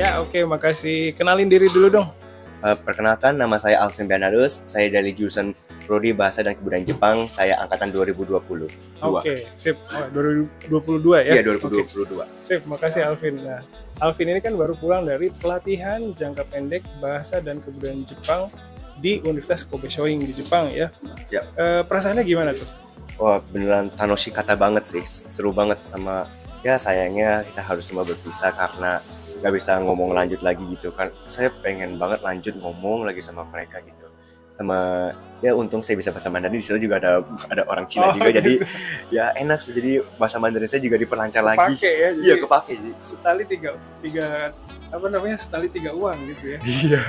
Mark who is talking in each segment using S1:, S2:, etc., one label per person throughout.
S1: Ya, oke, makasih. Kenalin diri dulu dong.
S2: Perkenalkan, nama saya Alvin Bernardus. Saya dari jurusan Prodi Bahasa dan Kebudayaan Jepang. Saya angkatan 2022.
S1: Oke, sip. Oh, 2022 ya?
S2: Iya, 2022.
S1: Oke. Sip, makasih Alvin. Nah, Alvin ini kan baru pulang dari pelatihan jangka pendek Bahasa dan Kebudayaan Jepang di Universitas Kobe Shoin di Jepang ya.
S2: Ya.
S1: Perasaannya gimana tuh?
S2: Wah, beneran tanoshi kata banget sih. Seru banget sama, ya sayangnya kita harus semua berpisah karena nggak bisa ngomong lanjut lagi gitu kan. Saya pengen banget lanjut ngomong lagi sama mereka gitu. Sama, ya untung saya bisa bahasa Mandarin. Di sana juga ada orang Cina juga,
S1: gitu.
S2: jadi ya enak sih. Jadi bahasa Mandarin saya juga diperlancar lagi.
S1: Kepake ya?
S2: Iya, kepake sih.
S1: Setali tiga apa namanya, setali 3 uang gitu ya.
S2: Iya,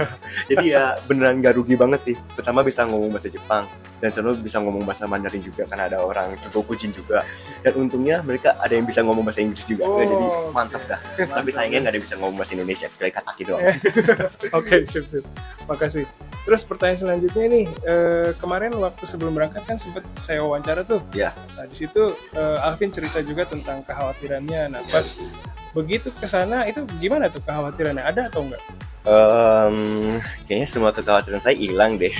S2: jadi ya beneran gak rugi banget sih. Pertama bisa ngomong bahasa Jepang, dan selalu bisa ngomong bahasa Mandarin juga karena ada orang Kujin juga. Dan untungnya mereka ada yang bisa ngomong bahasa Inggris juga. Jadi mantap dah. Tapi sayangnya gak ada yang bisa ngomong bahasa Indonesia kecuali Kataki doang.
S1: Oke, sip. Makasih. Terus pertanyaan selanjutnya nih, kemarin waktu sebelum berangkat kan sempat saya wawancara tuh.
S2: Ya.
S1: Nah, di situ Alvin cerita juga tentang kekhawatirannya. Nah, pas begitu ke sana itu gimana tuh kekhawatirannya? Ada atau enggak?
S2: Kayaknya semua kekhawatiran saya hilang deh.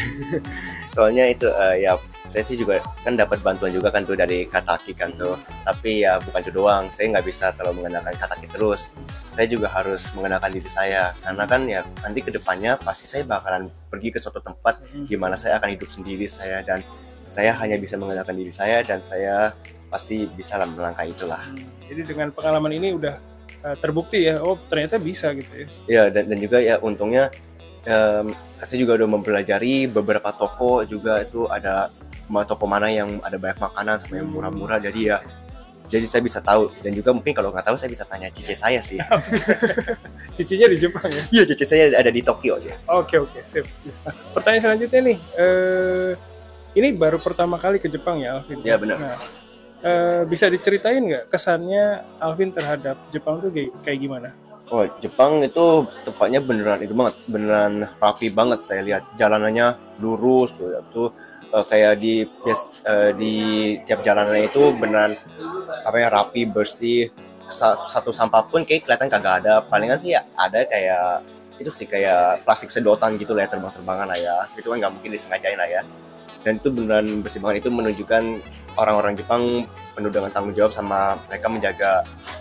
S2: Soalnya itu ya saya sih juga kan dapat bantuan juga kan tuh dari Kataki kan tuh. Tapi ya bukan itu doang, saya nggak bisa terlalu mengenalkan Kataki terus. Saya juga harus mengenalkan diri saya, karena kan ya nanti kedepannya pasti saya bakalan pergi ke suatu tempat di mana saya akan hidup sendiri saya, dan saya hanya bisa mengenalkan diri saya dan saya pasti bisa melangkah itulah.
S1: Jadi dengan pengalaman ini udah terbukti ya, oh ternyata bisa gitu ya.
S2: Ya, dan juga ya untungnya saya juga udah mempelajari beberapa toko juga, itu ada toko mana yang ada banyak makanan sama yang murah-murah, jadi saya bisa tahu. Dan juga mungkin kalau nggak tahu saya bisa tanya cici saya sih.
S1: Cicinya di Jepang ya?
S2: Iya, cici saya ada di Tokyo ya.
S1: Oke, sip. Pertanyaan selanjutnya nih, ini baru pertama kali ke Jepang ya Alvin?
S2: Ya, benar.
S1: Nah, bisa diceritain nggak kesannya Alvin terhadap Jepang tuh kayak gimana?
S2: Oh, Jepang itu tempatnya beneran rapi banget. Saya lihat jalanannya lurus tuh, kayak di tiap jalanannya itu beneran rapi, bersih. Satu sampah pun kayak kelihatan kagak ada. Palingan sih ada kayak itu sih, kayak plastik sedotan gitu lah ya, terbang-terbangan lah ya. Itu kan nggak mungkin disengajain lah ya. Dan itu beneran bersih banget. Itu menunjukkan orang-orang Jepang penuh dengan tanggung jawab sama mereka menjaga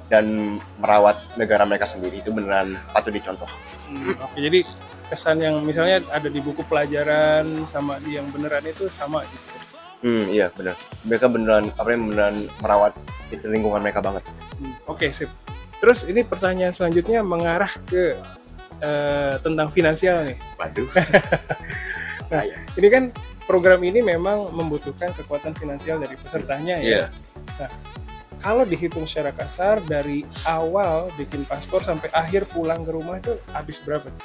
S2: dan merawat negara mereka sendiri. Itu beneran patut dicontoh.
S1: Oke, jadi kesan yang misalnya ada di buku pelajaran sama di yang beneran itu sama gitu.
S2: Iya bener. Mereka beneran merawat lingkungan mereka banget.
S1: Oke, sip. Terus ini pertanyaan selanjutnya mengarah ke tentang finansial nih.
S2: Waduh.
S1: Nah, ini kan program ini memang membutuhkan kekuatan finansial dari pesertanya ya.
S2: Yeah.
S1: Nah, kalau dihitung secara kasar dari awal bikin paspor sampai akhir pulang ke rumah itu habis berapa tuh?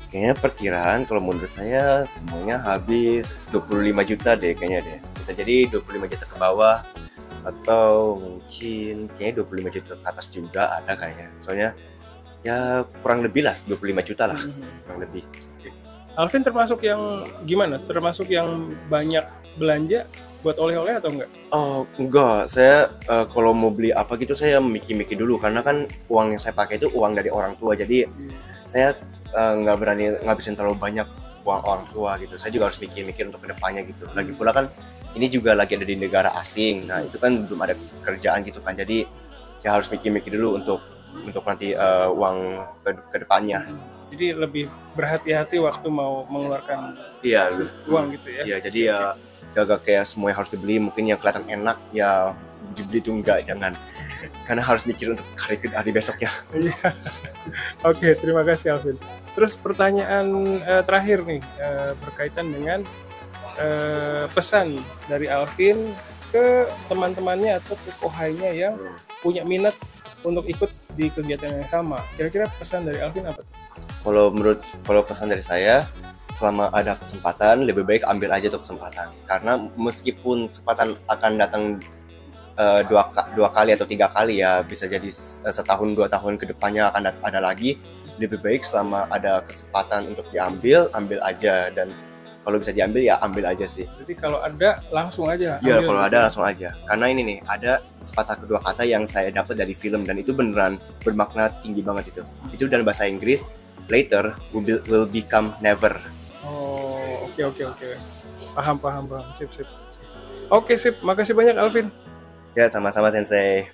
S2: Kayaknya perkiraan kalau menurut saya semuanya habis 25 juta deh kayaknya deh. Bisa jadi 25 juta ke bawah atau mungkin kayaknya 25 juta ke atas juga ada kayaknya. Soalnya ya kurang lebih lah 25 juta lah, kurang lebih.
S1: Alvin termasuk yang gimana? Termasuk yang banyak belanja buat oleh-oleh atau enggak?
S2: Oh enggak, saya kalau mau beli apa gitu saya mikir-mikir dulu, karena kan uang yang saya pakai itu uang dari orang tua, jadi saya nggak berani ngabisin terlalu banyak uang orang tua gitu. Saya juga harus mikir-mikir untuk kedepannya gitu. Lagi pula kan ini juga lagi ada di negara asing, nah itu kan belum ada kerjaan gitu kan, jadi ya harus mikir-mikir dulu untuk nanti uang kedepannya.
S1: Jadi lebih berhati-hati waktu mau mengeluarkan uang gitu ya?
S2: Iya, jadi ya gak kayak semua yang harus dibeli, mungkin yang kelihatan enak ya dibeli itu enggak, jangan. Karena harus mikir untuk hari besok ya.
S1: Oke, terima kasih Alvin. Terus pertanyaan terakhir nih, berkaitan dengan pesan dari Alvin ke teman-temannya atau ke kohainya yang punya minat untuk ikut di kegiatan yang sama. Kira-kira pesan dari Alvin apa tuh?
S2: Kalau pesan dari saya, selama ada kesempatan lebih baik ambil aja tuh kesempatan, karena meskipun kesempatan akan datang dua kali atau 3 kali ya, bisa jadi setahun 2 tahun kedepannya akan ada lagi. Lebih baik selama ada kesempatan untuk ambil aja, dan kalau bisa diambil ya ambil aja sih.
S1: Jadi kalau ada langsung aja.
S2: Iya,
S1: ambil
S2: kalau
S1: gitu.
S2: ada langsung aja. Karena ini nih, ada sepatah kedua kata yang saya dapat dari film dan itu beneran bermakna tinggi banget itu. Itu dalam bahasa Inggris, later will become never.
S1: Oh, oke. Paham. Sip. Oke, sip. Makasih banyak Alvin.
S2: Ya, sama-sama Sensei.